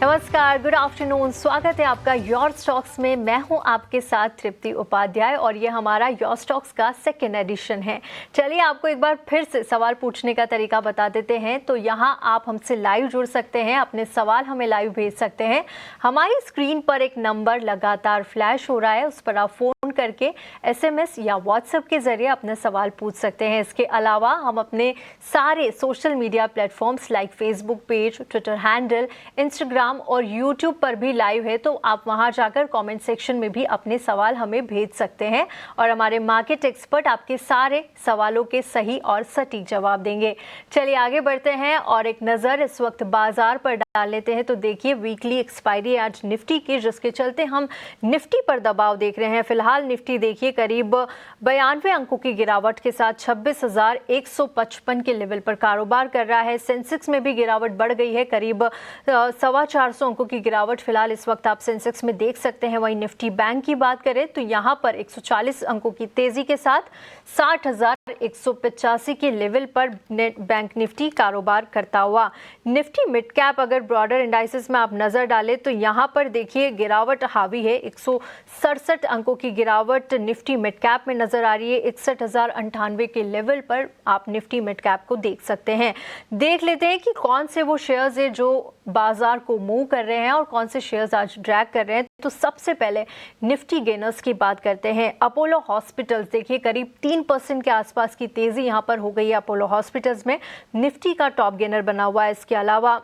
नमस्कार, good afternoon. स्वागत है आपका योर स्टॉक्स में। मैं हूं आपके साथ तृप्ति उपाध्याय और ये हमारा योर स्टॉक्स का सेकेंड एडिशन है। चलिए आपको एक बार फिर से सवाल पूछने का तरीका बता देते हैं। तो यहाँ आप हमसे लाइव जुड़ सकते हैं, अपने सवाल हमें लाइव भेज सकते हैं। हमारी स्क्रीन पर एक नंबर लगातार फ्लैश हो रहा है, उस पर आप फ़ोन करके SMS या व्हाट्सएप के ज़रिए अपने सवाल पूछ सकते हैं। इसके अलावा हम अपने सारे social media platforms like Facebook page, Twitter handle, Instagram और YouTube पर भी लाइव है, तो आप वहां जाकर कमेंट सेक्शन में भी अपने सवाल हमें भेज सकते हैं और हमारे मार्केट एक्सपर्ट आपके सारे सवालों के सही और सटीक जवाब देंगे। चलिए आगे बढ़ते हैं और एक नज़र इस वक्त बाजार पर डाल लेते हैं। तो देखिए वीकली एक्सपायरी आज निफ्टी की, जिसके चलते हम निफ्टी पर दबाव देख रहे हैं। फिलहाल निफ्टी देखिए करीब 92 अंकों की गिरावट के साथ 26,155 के लेवल पर कारोबार कर रहा है। सेंसेक्स में भी गिरावट बढ़ गई है, करीब 450 अंकों की गिरावट फिलहाल इस वक्त आप सेंसेक्स में देख सकते हैं। वहीं निफ्टी बैंक की बात करें तो यहाँ पर 140 अंकों की तेजी के साथ 60,185 के लेवल पर बैंक निफ्टी कारोबार करता हुआ। निफ्टी मिड कैप अगर ब्रॉडर इंडाइसेस में आप नजर डालें तो यहाँ पर देखिए गिरावट हावी है। 167 अंकों की गिरावट निफ्टी मिड कैप में नजर आ रही है। 61,098 के लेवल पर आप निफ्टी मिड कैप को देख सकते हैं। देख लेते हैं कि कौन से वो शेयर्स है जो बाजार को मूव कर रहे हैं और कौन से शेयर्स आज ड्रैग कर रहे हैं। तो सबसे पहले निफ्टी गेनर्स की बात करते हैं। अपोलो हॉस्पिटल्स देखिए करीब 3% के आसपास की तेजी यहां पर हो गई है। अपोलो हॉस्पिटल्स में निफ्टी का टॉप गेनर बना हुआ है। इसके अलावा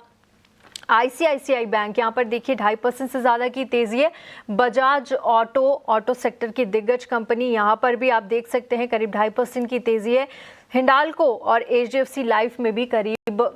ICICI बैंक यहाँ पर देखिए 2.5% से ज़्यादा की तेज़ी है। बजाज ऑटो सेक्टर की दिग्गज कंपनी यहाँ पर भी आप देख सकते हैं करीब 2.5% की तेज़ी है। हिंडाल्को और HDFC लाइफ में भी करीब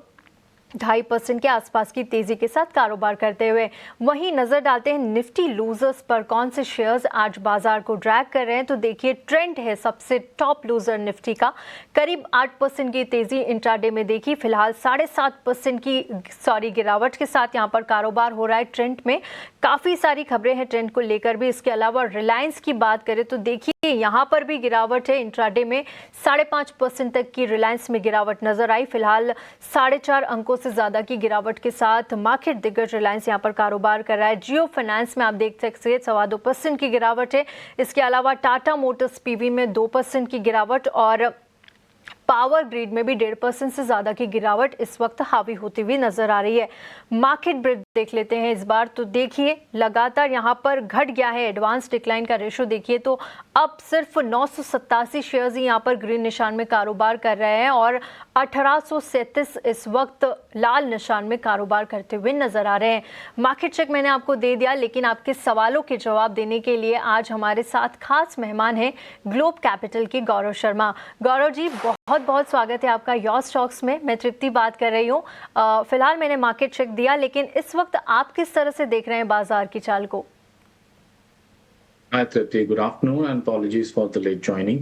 2.5% के आसपास की तेजी के साथ कारोबार करते हुए। वहीं नजर डालते हैं निफ्टी लूजर्स पर, कौन से शेयर्स आज बाजार को ड्रैग कर रहे हैं। तो देखिए ट्रेंड है सबसे टॉप लूजर निफ्टी का, करीब 8% की तेजी इंट्राडे में देखी। फिलहाल 7.5% की गिरावट के साथ यहां पर कारोबार हो रहा है। ट्रेंड में काफी सारी खबरें हैं ट्रेंड को लेकर भी। इसके अलावा रिलायंस की बात करें तो देखिए यहाँ पर भी गिरावट है। इंट्राडे में 5.5% तक की रिलायंस में गिरावट नजर आई। फिलहाल 4.5 अंकों से ज्यादा की गिरावट के साथ मार्केट दिग्गज रिलायंस यहां पर कारोबार कर रहा है। जियो फाइनेंस में आप देख सकते हैं 2.25% की गिरावट है। इसके अलावा टाटा मोटर्स PV में 2% की गिरावट और पावर ग्रिड में भी 1.5% से ज्यादा की गिरावट इस वक्त हावी होती हुई नजर आ रही है। मार्केट ब्रेड देख लेते हैं इस बार। तो देखिए लगातार यहां पर घट गया है। एडवांस डिक्लाइन का रेशो देखिए तो अब सिर्फ 987 शेयर्स ही यहां पर ग्रीन निशान में कारोबार कर रहे हैं और 1837 इस वक्त लाल निशान में कारोबार करते हुए नजर आ रहे हैं। मार्केट चेक मैंने आपको दे दिया, लेकिन आपके सवालों के जवाब देने के लिए आज हमारे साथ खास मेहमान हैं ग्लोब कैपिटल के गौरव शर्मा। गौरव जी बहुत बहुत स्वागत है आपका योर स्टॉक्स में। मैं तृप्ति बात कर रही हूँ। फिलहाल मैंने मार्केट चेक दिया, लेकिन इस वक्त आप किस तरह से देख रहे हैं बाजार की चाल को? Hi Tripti, good afternoon and apologies for the late joining.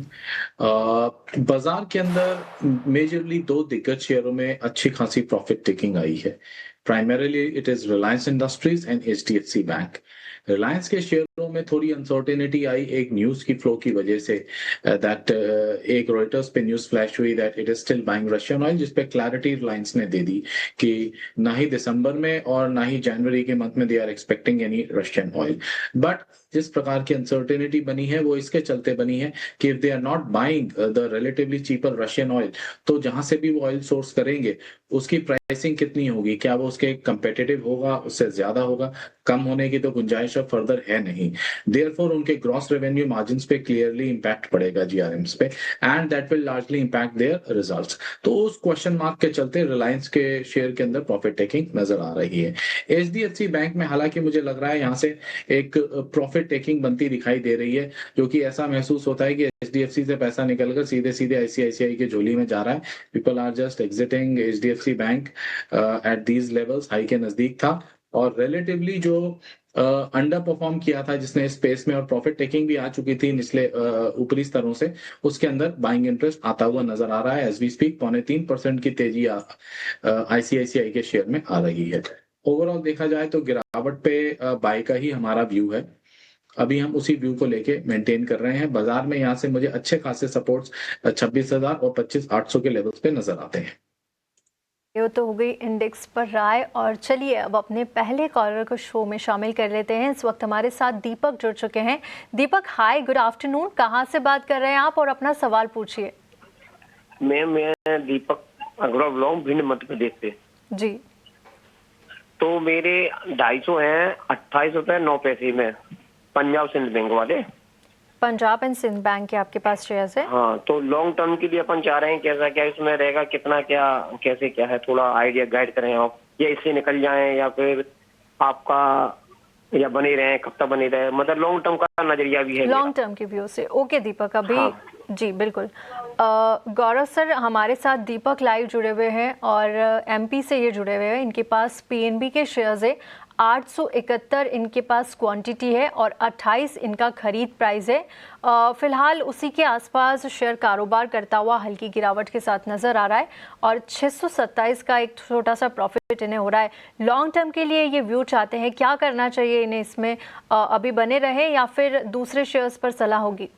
बाजार के अंदर मेजरली दो दिग्गज शेयरों में अच्छी खासी प्रॉफिट टेकिंग आई है। Primarily it is Reliance industries and HDFC bank. Reliance के शेयरों में थोड़ी अनसर्टेनिटी आई एक न्यूज की फ्लो की वजह से, दैट एक रॉयटर्स पे न्यूज फ्लैश हुई that it is still buying Russian oil, जिस पे क्लैरिटी रिलायंस ने दे दी कि ना ही दिसंबर में और ना ही जनवरी के मंथ में they are expecting any Russian oil. But जिस प्रकार की अनसर्टेनिटी बनी है वो इसके चलते बनी है कि if they are not buying the relatively cheaper Russian oil, तो जहां से भी वो ऑयल सोर्स करेंगे उसकी प्राइसिंग कितनी होगी, क्या वो उसके कंपेटिटिव होगा, उससे ज्यादा होगा, कम होने की तो गुंजाइश अब फर्दर है नहीं। देयरफॉर उनके ग्रॉस रेवेन्यू मार्जिन्स पे क्लियरली इंपैक्ट पड़ेगा GRMs पे, and that will largely impact their results. तो उस क्वेश्चन मार्क के चलते रिलायंस के शेयर के अंदर प्रॉफिट टेकिंग नजर आ रही है। HDFC बैंक में हालांकि मुझे लग रहा है यहाँ से एक प्रॉफिट टेकिंग बनती दिखाई दे रही है, जो कि ऐसा महसूस होता है कि HDFC से पैसा निकलकर सीधे सीधे ICICI की झोली में जा रहा है। People are just exiting HDFC bank at these levels. High के नजदीक था और रिलेटिवली जो अंडर परफॉर्म किया था जिसने स्पेस में और प्रॉफिट टेकिंग भी आ चुकी थी निचले ऊपरी स्तरों से, उसके अंदर बाइंग इंटरेस्ट आता हुआ नजर आ रहा है। एज वी स्पीक 3.25% की तेजी ICICI के शेयर में आ रही है। ओवरऑल देखा जाए तो गिरावट पे बाय का ही हमारा व्यू है। अभी हम उसी व्यू को लेके मेंटेन कर रहे हैं। बाजार में यहाँ से मुझे अच्छे खासे सपोर्ट्स 26,000 और 25,800 के लेवल्स पे नजर आते हैं। ये तो हो गई इंडेक्स पर राय। और चलिए अब अपने पहले कॉलर को शो में शामिल कर लेते हैं। इस वक्त हमारे साथ दीपक जुड़ चुके हैं। दीपक, हाय, गुड आफ्टरनून। कहाँ से बात कर रहे हैं आप और अपना सवाल पूछिए। मैं दीपक अग्रवाल, भिंड, मध्य प्रदेश से। जी। तो मेरे 250 हैं 28 रुपए 9 पैसे में, पंजाब सिंध बैंक वाले। पंजाब एंड सिंध बैंक के आपके पास शेयर्स है? हाँ, तो लॉन्ग टर्म के लिए अपन चाह रहे हैं, कैसा क्या इसमें रहेगा, कितना क्या कैसे क्या है, थोड़ा आइडिया गाइड करें आप। या इससे निकल जाएं या फिर आपका या बने रहे, कब तक बने रहे, मतलब लॉन्ग टर्म का नजरिया भी है लॉन्ग टर्म के व्यू से। ओके दीपक, अभी हाँ। जी बिल्कुल। गौरव सर हमारे साथ दीपक लाइव जुड़े हुए हैं और एमपी से ये जुड़े हुए हैं। इनके पास पीएनबी के शेयर्स है, 871 इनके पास क्वांटिटी है और 28 इनका खरीद प्राइस है। फिलहाल उसी के आसपास शेयर कारोबार करता हुआ हल्की गिरावट के साथ नजर आ रहा है और 627 का एक छोटा सा प्रॉफिट इन्हें हो रहा है। लॉन्ग टर्म के लिए ये व्यू चाहते हैं, क्या करना चाहिए इन्हें इसमें? अभी बने रहे या फिर दूसरे शेयर्स पर सलाह होगी?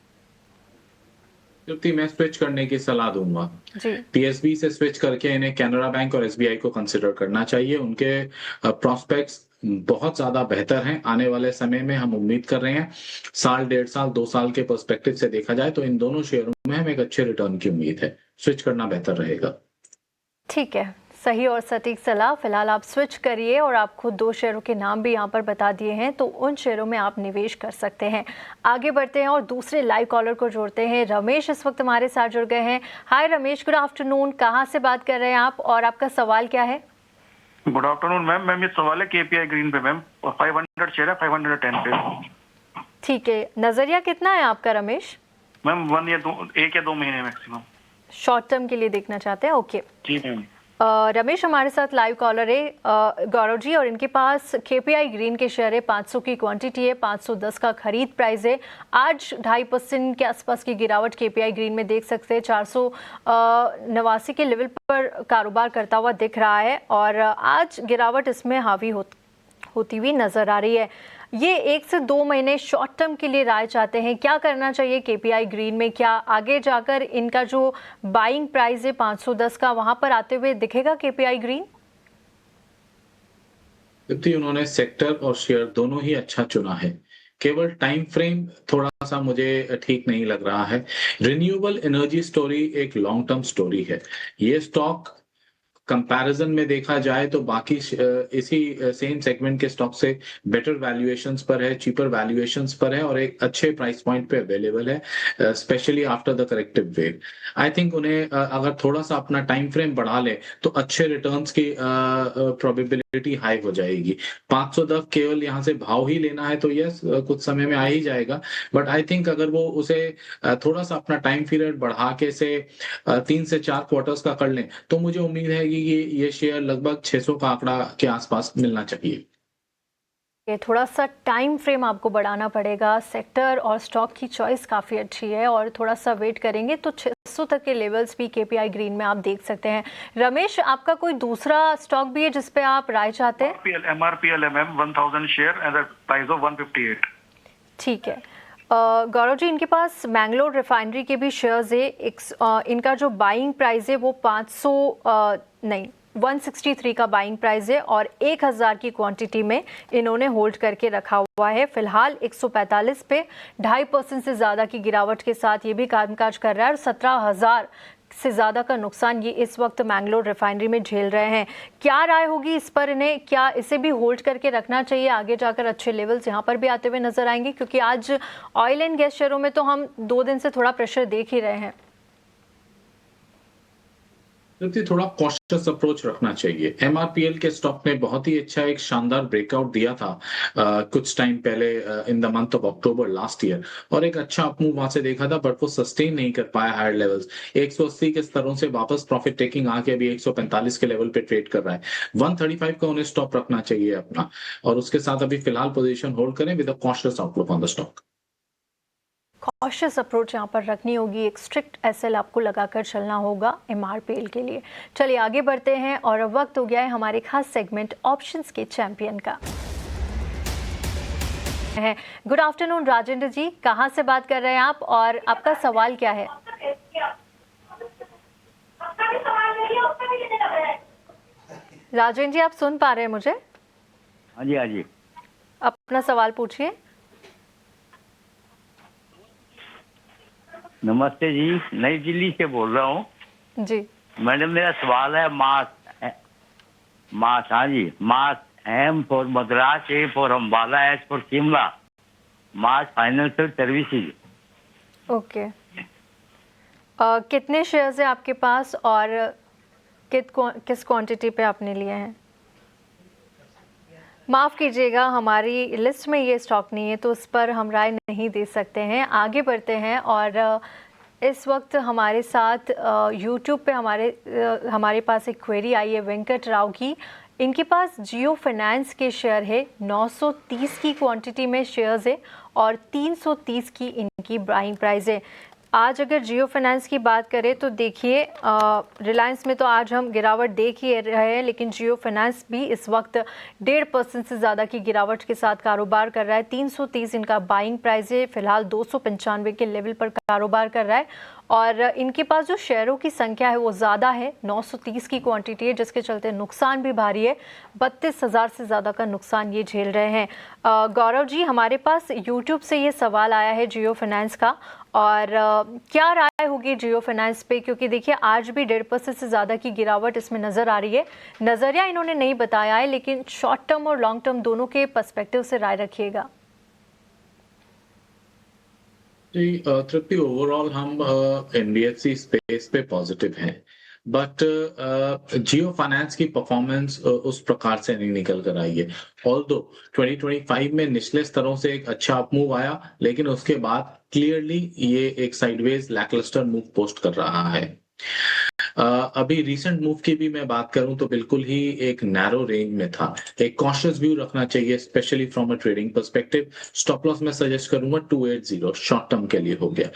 मैं स्विच करने की सलाह दूंगा। जी। पीएसबी से स्विच करके इन्हें कैनरा बैंक और एसबीआई को कंसिडर करना चाहिए। उनके प्रॉस्पेक्ट्स बहुत ज्यादा बेहतर हैं। आने वाले समय में हम उम्मीद कर रहे हैं, साल, 1.5 साल, 2 साल के पर्सपेक्टिव से देखा जाए तो इन दोनों शेयरों में हमें एक अच्छे रिटर्न की उम्मीद है। स्विच करना बेहतर रहेगा। ठीक है, सही और सटीक सलाह। फिलहाल आप स्विच करिए और आप खुद 2 शेयरों के नाम भी यहाँ पर बता दिए हैं, तो उन शेयरों में आप निवेश कर सकते हैं। आगे बढ़ते हैं और दूसरे लाइव कॉलर को जोड़ते हैं। रमेश इस वक्त हमारे साथ जुड़ गए हैं। हाय रमेश, गुड आफ्टरनून। कहाँ से बात कर रहे हैं आप और आपका सवाल क्या है? Good afternoon ma'am. मैम ये सवाल है केपीआई ग्रीन पे मैम, 500 शेयर है 510 पे। ठीक है, नजरिया कितना है आपका रमेश? मैम 1 या 2 महीने मैक्सिमम। शॉर्ट टर्म के लिए देखना चाहते हैं, ओके। जी मैम। रमेश हमारे साथ लाइव कॉलर है गौरव जी, और इनके पास केपीआई ग्रीन के शेयर है, 500 की क्वांटिटी है, 510 का खरीद प्राइस है। आज 2.5% के आसपास की गिरावट केपीआई ग्रीन में देख सकते हैं। 489 के लेवल पर कारोबार करता हुआ दिख रहा है और आज गिरावट इसमें हावी होती हुई नजर आ रही है। ये 1 से 2 महीने शॉर्ट टर्म के लिए राय चाहते हैं, क्या करना चाहिए केपीआई ग्रीन में? क्या आगे जाकर इनका जो बाइंग प्राइस है 510 का, वहां पर आते हुए दिखेगा केपीआई ग्रीन? उन्होंने सेक्टर और शेयर दोनों ही अच्छा चुना है, केवल टाइम फ्रेम थोड़ा सा मुझे ठीक नहीं लग रहा है। रिन्यूएबल एनर्जी स्टोरी एक लॉन्ग टर्म स्टोरी है। ये स्टॉक कंपैरिजन में देखा जाए तो बाकी इसी सेम सेगमेंट के स्टॉक से बेटर वैल्यूएशंस पर है, चीपर वैल्यूएशंस पर है और एक अच्छे प्राइस पॉइंट पे अवेलेबल है, specially after the corrective wave. I think उन्हें अगर थोड़ा सा अपना टाइम फ्रेम बढ़ा ले तो अच्छे रिटर्न्स की प्रोबेबिलिटी हाई हो जाएगी। 510 केवल यहाँ से भाव ही लेना है तो यस, कुछ समय में आ ही जाएगा, बट आई थिंक अगर वो उसे थोड़ा सा अपना टाइम पीरियड बढ़ा के से 3 से 4 क्वार्टर्स का कर लें तो मुझे उम्मीद है कि ये शेयर लगभग 600 का आंकड़ा के आसपास मिलना चाहिए। थोड़ा सा टाइम फ्रेम आपको बढ़ाना पड़ेगा। सेक्टर और स्टॉक की चॉइस काफ़ी अच्छी है और थोड़ा सा वेट करेंगे तो 600 तक के लेवल्स भी केपीआई ग्रीन में आप देख सकते हैं। रमेश, आपका कोई दूसरा स्टॉक भी है जिस पे आप राय चाहते हैं? MRPL MM 1000 share at the price of 158। ठीक है गौरव जी, इनके पास मैंगलोर रिफाइनरी के भी शेयर्स है। इनका जो बाइंग प्राइस है वो 163 का बाइंग प्राइस है और 1000 की क्वांटिटी में इन्होंने होल्ड करके रखा हुआ है। फिलहाल 145 पे 2.5% से ज़्यादा की गिरावट के साथ ये भी कामकाज कर रहा है और 17,000 से ज़्यादा का नुकसान ये इस वक्त मैंगलोर रिफाइनरी में झेल रहे हैं। क्या राय होगी इस पर इन्हें? क्या इसे भी होल्ड करके रखना चाहिए? आगे जाकर अच्छे लेवल्स यहाँ पर भी आते हुए नजर आएंगे, क्योंकि आज ऑयल एंड गैस शेयरों में तो हम 2 दिन से थोड़ा प्रेशर देख ही रहे हैं। थोड़ा कॉशियस अप्रोच रखना चाहिए। एमआरपीएल के स्टॉक ने बहुत ही अच्छा एक शानदार ब्रेकआउट दिया था कुछ टाइम पहले in the month of October last year, और एक अच्छा अपमूव वहां से देखा था, बट वो सस्टेन नहीं कर पाया हायर लेवल्स। 180 के स्तरों से वापस प्रॉफिट टेकिंग आके अभी 145 के लेवल पे ट्रेड कर रहा है। 135 का उन्हें स्टॉप रखना चाहिए अपना, और उसके साथ अभी फिलहाल पोजीशन होल्ड करें with a cautious outlook on the stock. Cautious approach यहाँ पर रखनी होगी, एक स्ट्रिक्ट एसएल आपको लगाकर चलना होगा एमआरपीएल के लिए। चलिए आगे बढ़ते हैं और अब वक्त हो गया है हमारे खास सेगमेंट ऑप्शंस के चैंपियन का। गुड आफ्टरनून राजेंद्र जी, कहाँ से बात कर रहे हैं आप और आपका सवाल क्या है? राजेंद्र जी, आप सुन पा रहे हैं मुझे? हाँ जी, हाँ जी। अपना सवाल पूछिए। नमस्ते जी, नई दिल्ली से बोल रहा हूँ। जी मैडम, मेरा सवाल है मास, हाँ जी, मास M for Madras, A for Ambala, S for Shimla, mass financial services. Okay. कितने शेयर्स हैं आपके पास और किस क्वांटिटी पे आपने लिए हैं? माफ़ कीजिएगा, हमारी लिस्ट में ये स्टॉक नहीं है तो उस पर हम राय नहीं दे सकते हैं। आगे बढ़ते हैं और इस वक्त हमारे साथ यूट्यूब पे हमारे पास एक क्वेरी आई है वेंकट राव की। इनके पास जियो फाइनेंस के शेयर है, 930 की क्वांटिटी में शेयर्स है और 330 की इनकी बाइंग प्राइस है। आज अगर जियो फाइनेंस की बात करें तो देखिए, रिलायंस में तो आज हम गिरावट देख ही रहे हैं, लेकिन जियो फाइनेंस भी इस वक्त 1.5% से ज़्यादा की गिरावट के साथ कारोबार कर रहा है। 330 इनका बाइंग प्राइस है, फिलहाल 295 के लेवल पर कारोबार कर रहा है और इनके पास जो शेयरों की संख्या है वो ज़्यादा है, 930 की क्वांटिटी है, जिसके चलते नुकसान भी भारी है। 32,000 से ज़्यादा का नुकसान ये झेल रहे हैं। गौरव जी, हमारे पास यूट्यूब से ये सवाल आया है जियो फाइनेंस का, और क्या राय होगी जियो फाइनेंस पे, क्योंकि देखिए आज भी 1.5% से ज़्यादा की गिरावट इसमें नज़र आ रही है। नज़रिया इन्होंने नहीं बताया है, लेकिन शॉर्ट टर्म और लॉन्ग टर्म दोनों के पर्सपेक्टिव से राय रखिएगा। जी तृप्ति, ओवरऑल हम NBFC स्पेस पे पॉजिटिव हैं, बट जियो फाइनेंस की परफॉर्मेंस उस प्रकार से नहीं निकल कर आई है। ऑल्दो 2025 में निचले स्तरों से एक अच्छा अपमूव आया, लेकिन उसके बाद क्लियरली ये एक साइडवेज लैकलस्टर मूव पोस्ट कर रहा है। अभी रिसेंट मूव की भी मैं बात करूं तो बिल्कुल ही एक नैरो रेंज में था। एक कॉशियस व्यू रखना चाहिए, specially from a trading perspective. Stop loss मैं सजेस्ट करूंगा 280 शॉर्ट टर्म के लिए हो गया।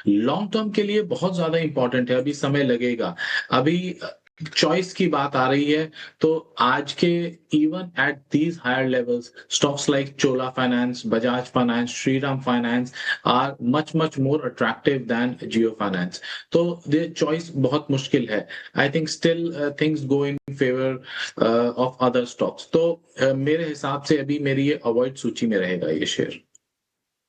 लॉन्ग टर्म के लिए बहुत ज्यादा इंपॉर्टेंट है, अभी समय लगेगा। अभी चॉइस की बात आ रही है तो आज के even at these higher levels stocks like Chola Finance, Bajaj Finance, Shriram Finance are much much more attractive than Jio Finance. तो ये चॉइस बहुत मुश्किल है। I think still things go in favour of other stocks. तो मेरे हिसाब से अभी मेरी ये अवॉइड सूची में रहेगा ये शेयर।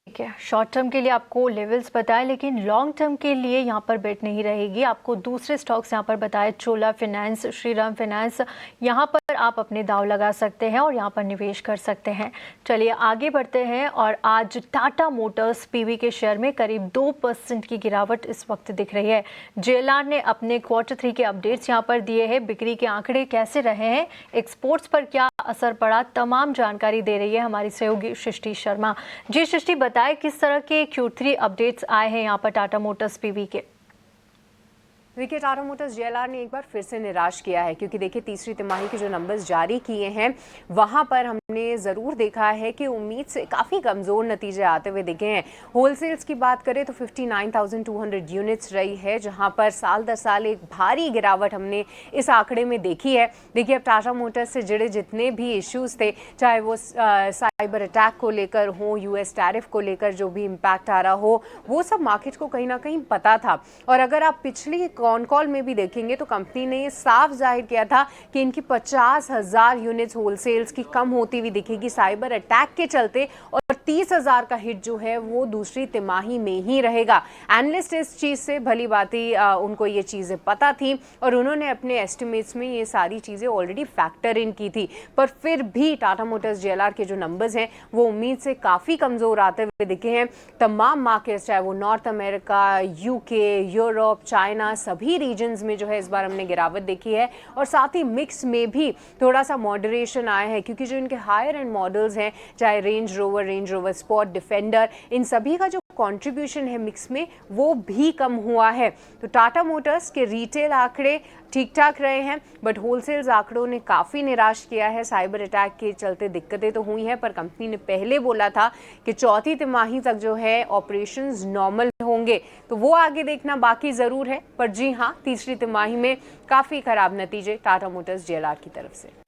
ठीक है, शॉर्ट टर्म के लिए आपको लेवल्स बताए, लेकिन लॉन्ग टर्म के लिए यहाँ पर बेट नहीं रहेगी। आपको दूसरे स्टॉक्स यहाँ पर बताए, चोला फाइनेंस, श्रीराम फाइनेंस, यहाँ पर आप अपने दाव लगा सकते हैं और यहाँ पर निवेश कर सकते हैं। चलिए आगे बढ़ते हैं और आज टाटा मोटर्स PV के शेयर में करीब 2% की गिरावट इस वक्त दिख रही है। JLR ने अपने Q3 के अपडेट्स यहाँ पर दिए हैं। बिक्री के आंकड़े कैसे रहे हैं, एक्सपोर्ट्स पर क्या असर पड़ा, तमाम जानकारी दे रही है हमारी सहयोगी सृष्टि शर्मा। जी सृष्टि, बताएं किस तरह के Q3 अपडेट्स आए हैं यहाँ पर टाटा मोटर्स PV के। देखिए, टाटा मोटर्स JLR ने एक बार फिर से निराश किया है, क्योंकि देखिए तीसरी तिमाही के जो नंबर्स जारी किए हैं वहां पर हमने ज़रूर देखा है कि उम्मीद से काफ़ी कमज़ोर नतीजे आते हुए दिखे हैं। होलसेल्स की बात करें तो 59,200 यूनिट्स रही है, जहां पर साल दर साल एक भारी गिरावट हमने इस आंकड़े में देखी है। देखिए, अब टाटा मोटर्स से जुड़े जितने भी इश्यूज़ थे, चाहे वो साइबर अटैक को लेकर हो, US टैरिफ को लेकर जो भी इम्पैक्ट आ रहा हो, वो सब मार्केट को कहीं ना कहीं पता था। और अगर आप पिछली कॉन कॉल में भी देखेंगे तो कंपनी ने साफ जाहिर किया था कि इनकी 50,000 यूनिट्स होलसेल्स की कम होती हुई दिखेगी साइबर अटैक के चलते, और 30,000 का हिट जो है वो दूसरी तिमाही में ही रहेगा। एनालिस्ट इस चीज़ से भली बाती उनको ये चीज़ें पता थी और उन्होंने अपने एस्टिमेट्स में ये सारी चीज़ें ऑलरेडी फैक्टर इन की थी, पर फिर भी टाटा मोटर्स JLR के जो नंबर्स हैं वो उम्मीद से काफ़ी कमज़ोर आते हुए दिखे हैं। तमाम मार्केट्स, चाहे वो north America, UK, Europe, China, सभी रीजन्स में जो है इस बार हमने गिरावट देखी है। और साथ ही मिक्स में भी थोड़ा सा मॉडरेशन आया है, क्योंकि जो इनके हायर एंड मॉडल्स हैं, चाहे रेंज रोवर स्पॉट, डिफेंडर, इन सभी का जो कंट्रीब्यूशन है मिक्स में वो भी कम हुआ है। तो टाटा मोटर्स के रिटेल आंकड़े ठीक ठाक रहे हैं, बट होलसेल्स आंकड़ों ने काफ़ी निराश किया है। साइबर अटैक के चलते दिक्कतें तो हुई हैं, पर कंपनी ने पहले बोला था कि चौथी तिमाही तक जो है ऑपरेशंस नॉर्मल होंगे, तो वो आगे देखना बाकी ज़रूर है। पर जी हाँ, तीसरी तिमाही में काफ़ी ख़राब नतीजे टाटा मोटर्स JLR की तरफ से।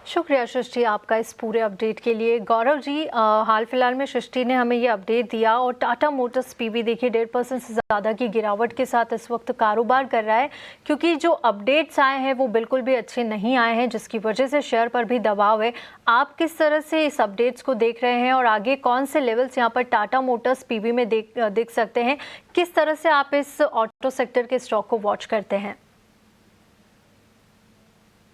शुक्रिया सृष्टि आपका इस पूरे अपडेट के लिए। गौरव जी, हाल फिलहाल में सृष्टि ने हमें ये अपडेट दिया और टाटा मोटर्स पीवी देखिए 1.5% से ज़्यादा की गिरावट के साथ इस वक्त कारोबार कर रहा है, क्योंकि जो अपडेट्स आए हैं वो बिल्कुल भी अच्छे नहीं आए हैं, जिसकी वजह से शेयर पर भी दबाव है। आप किस तरह से इस अपडेट्स को देख रहे हैं और आगे कौन से लेवल्स यहाँ पर टाटा मोटर्स पीवी में देख सकते हैं? किस तरह से आप इस ऑटो सेक्टर के स्टॉक को वॉच करते हैं?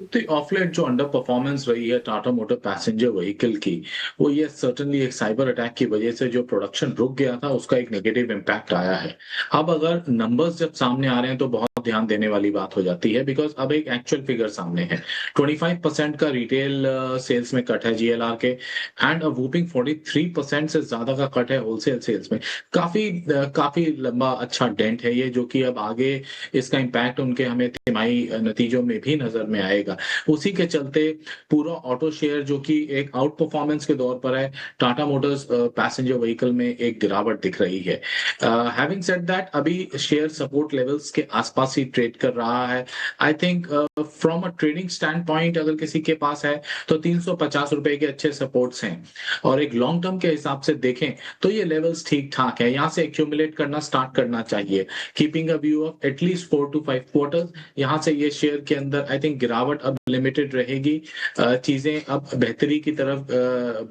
तो ऑफलेट जो अंडर परफॉर्मेंस रही है टाटा मोटर पैसेंजर व्हीकल की, वो ये सर्टनली एक साइबर अटैक की वजह से जो प्रोडक्शन रुक गया था उसका एक नेगेटिव इम्पैक्ट आया है। अब अगर नंबर्स जब सामने आ रहे हैं तो बहुत ध्यान देने वाली बात हो जाती है, बिकॉज अब एक एक्चुअल फिगर सामने है। 25% का रिटेल सेल्स में कट है जीएलआर के, एंड अ वूपिंग 43% से ज्यादा का कट है होलसेल सेल्स में। काफी लंबा अच्छा डेंट है ये, जो कि अब आगे इसका इम्पैक्ट उनके हमें तिमाही नतीजों में भी नजर में आएगा। उसी के चलते पूरा ऑटो शेयर जो कि एक आउट परफॉर्मेंस के दौर पर है, टाटा मोटर्स पैसेंजर व्हीकल में एक गिरावट दिख रही है। हैविंग सेड दैट, अभी शेयर सपोर्ट लेवल्स के आसपास ही ट्रेड कर रहा है। I think from a trading stand point अगर किसी के पास है तो 350 रुपए के अच्छे सपोर्ट्स हैं, और एक लॉन्ग टर्म के हिसाब से देखें तो ये लेवल्स ठीक ठाक है, यहाँ से एक्यूमुलेट करना स्टार्ट करना चाहिए, keeping a view of at least 4 to 5 quarters. यहाँ से ये शेयर के अंदर आई थिंक गिरावट अब लिमिटेड रहेगी, चीजें अब बेहतरी की तरफ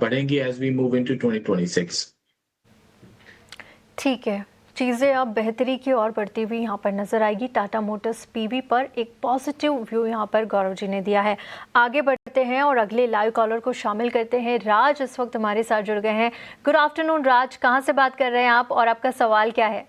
बढ़ेंगी एज वी मूव इनटू 2026। ठीक है, चीज़ें अब बेहतरी की ओर बढ़ती हुई यहाँ पर नजर आएगी। टाटा मोटर्स पीवी पर एक पॉजिटिव व्यू यहाँ पर गौरव जी ने दिया है। आगे बढ़ते हैं और अगले लाइव कॉलर को शामिल करते हैं। राज इस वक्त हमारे साथ जुड़ गए हैं। गुड आफ्टरनून राज, कहाँ से बात कर रहे हैं आप और आपका सवाल क्या है?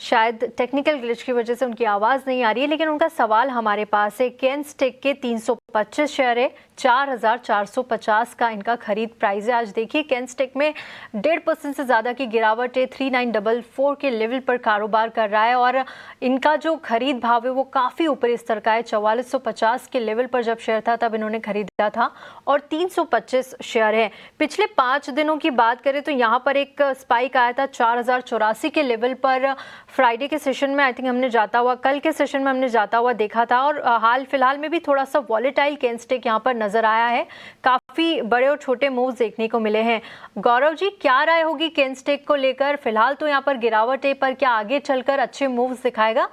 शायद टेक्निकल ग्लिच की वजह से उनकी आवाज़ नहीं आ रही है, लेकिन उनका सवाल हमारे पास है। केनस्टेक के 325 शेयर है, 4,450 का इनका खरीद प्राइस है। आज देखिए केनस्टेक में 1.5% से ज़्यादा की गिरावट है, 3944 के लेवल पर कारोबार कर रहा है और इनका जो खरीद भाव है वो काफ़ी ऊपरी स्तर का है। 4450 के लेवल पर जब शेयर था तब इन्होंने खरीदा था और 325 शेयर है। पिछले 5 दिनों की बात करें तो यहाँ पर एक स्पाइक आया था 4084 के लेवल पर। फ्राइडे के सेशन में आई थिंक हमने जाता हुआ, कल के सेशन में हमने जाता हुआ देखा था, और हाल फिलहाल में भी थोड़ा सा वॉलेटाइल केनस्टेक यहाँ पर नजर आया है। काफी बड़े और छोटे मूव्स देखने को मिले हैं। गौरव जी, क्या राय होगी केनस्टेक को लेकर? फिलहाल तो यहाँ पर गिरावट है, पर क्या आगे चलकर अच्छे मूव्स दिखाएगा?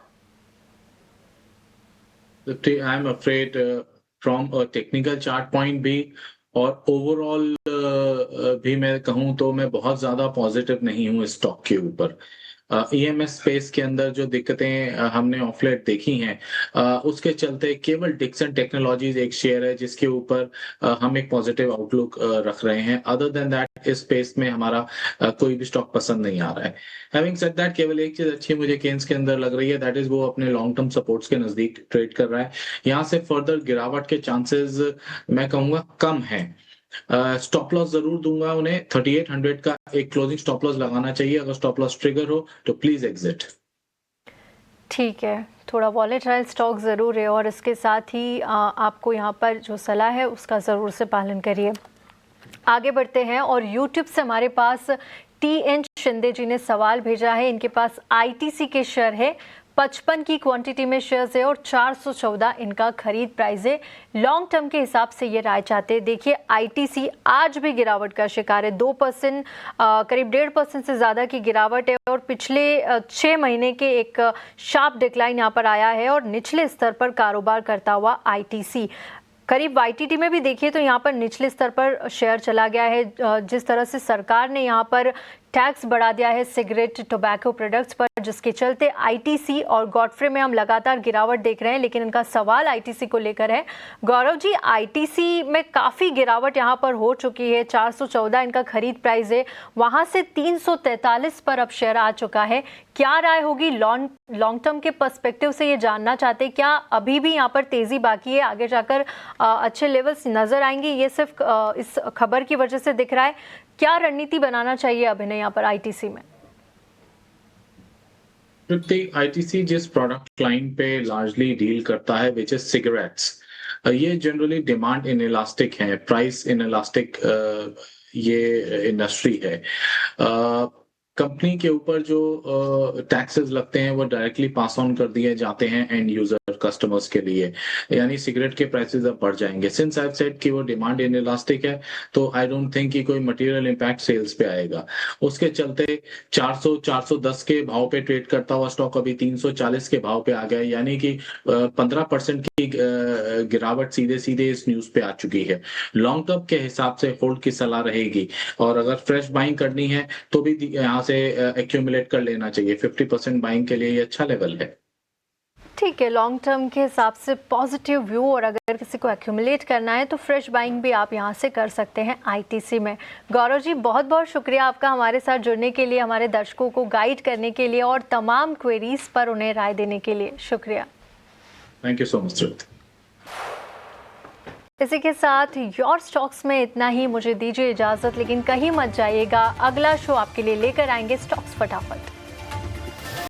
I am afraid from a technical chart point भी और ओवरऑल भी मैं कहूँ तो मैं बहुत ज्यादा पॉजिटिव नहीं हूँ इस स्टॉक के ऊपर। ईएमएस स्पेस के अंदर जो दिक्कतें हमने ऑफलेट देखी हैं, उसके चलते केवल डिक्सन टेक्नोलॉजीज एक शेयर है जिसके ऊपर हम एक पॉजिटिव आउटलुक रख रहे हैं। अदर देन दैट इस स्पेस में हमारा कोई भी स्टॉक पसंद नहीं आ रहा है। हैविंग सेड दैट, केवल एक चीज अच्छी मुझे केन्स के अंदर लग रही है, दैट इज वो अपने लॉन्ग टर्म सपोर्ट्स के नजदीक ट्रेड कर रहा है। यहाँ से फर्दर गिरावट के चांसेस मैं कहूंगा कम है। स्टॉप लॉस जरूर दूंगा उन्हें, 3800 का एक क्लोजिंग स्टॉप लॉस लगाना चाहिए। अगर स्टॉप लॉस ट्रिगर हो तो प्लीज एग्जिट। ठीक है, थोड़ा वॉलेटाइल स्टॉक ज़रूर है और इसके साथ ही आपको यहाँ पर जो सलाह है उसका ज़रूर से पालन करिए। आगे बढ़ते हैं और YouTube से हमारे पास TN शिंदे जी ने सवाल भेजा है। इनके पास ITC के शेयर है, 55 की क्वांटिटी में शेयर्स है और 414 इनका खरीद प्राइस है। लॉन्ग टर्म के हिसाब से ये राय चाहते हैं। देखिए ITC आज भी गिरावट का शिकार है, 2% करीब 1.5% से ज़्यादा की गिरावट है और पिछले 6 महीने के एक शार्प डिक्लाइन यहाँ पर आया है और निचले स्तर पर कारोबार करता हुआ ITC करीब YTD में भी देखिए तो यहाँ पर निचले स्तर पर शेयर चला गया है। जिस तरह से सरकार ने यहाँ पर टैक्स बढ़ा दिया है सिगरेट टोबैको प्रोडक्ट्स पर, जिसके चलते ITC और गॉडफ्रे में हम लगातार गिरावट देख रहे हैं। लेकिन इनका सवाल ITC को लेकर है। गौरव जी, ITC में काफ़ी गिरावट यहाँ पर हो चुकी है, 414 इनका खरीद प्राइस है, वहाँ से 343 पर अब शेयर आ चुका है। क्या राय होगी? लॉन्ग टर्म के पर्सपेक्टिव से ये जानना चाहते हैं, क्या अभी भी यहाँ पर तेज़ी बाकी है, आगे जाकर अच्छे लेवल्स नज़र आएंगे? ये सिर्फ इस खबर की वजह से दिख रहा है। क्या रणनीति बनाना चाहिए अब इन्हें यहाँ पर ITC में? ITC जिस प्रोडक्ट लाइन पे लार्जली डील करता है विच इज सिगरेट्स, ये जनरली डिमांड इन इलास्टिक है, प्राइस इन इलास्टिक ये इंडस्ट्री है। कंपनी के ऊपर जो टैक्सेस लगते हैं वो डायरेक्टली पास ऑन कर दिए जाते हैं एंड यूजर कस्टमर्स के लिए, यानी सिगरेट के प्राइसेस अब बढ़ जाएंगे। सिंस आई सेड कि वो डिमांड इनइलास्टिक है, तो आई डोंट थिंक कि कोई मटेरियल इम्पैक्ट सेल्स पे आएगा। उसके चलते 400-410 के भाव पे ट्रेड करता हुआ स्टॉक अभी 340 के भाव पे आ गया, यानी कि 15% की गिरावट सीधे सीधे इस न्यूज पे आ चुकी है। लॉन्ग टर्म के हिसाब से होल्ड की सलाह रहेगी, और अगर फ्रेश बाइंग करनी है तो भी यहाँ से एक्यूमुलेट कर लेना चाहिए। 50% बाइंग के लिए ये अच्छा लेवल है। ठीक है, लॉन्ग टर्म के हिसाब से पॉजिटिव व्यू, और अगर किसी को एक्यूमुलेट करना है तो फ्रेश बाइंग भी आप यहां से कर सकते हैं आईटीसी में। गौरव जी, बहुत बहुत शुक्रिया आपका हमारे साथ जुड़ने के लिए, हमारे दर्शकों को गाइड करने के लिए और तमाम क्वेरीज पर उन्हें राय देने के लिए शुक्रिया। Thank you so much. इसी के साथ योर स्टॉक्स में इतना ही, मुझे दीजिए इजाजत, लेकिन कहीं मत जाइएगा, अगला शो आपके लिए लेकर आएंगे स्टॉक्स फटाफट।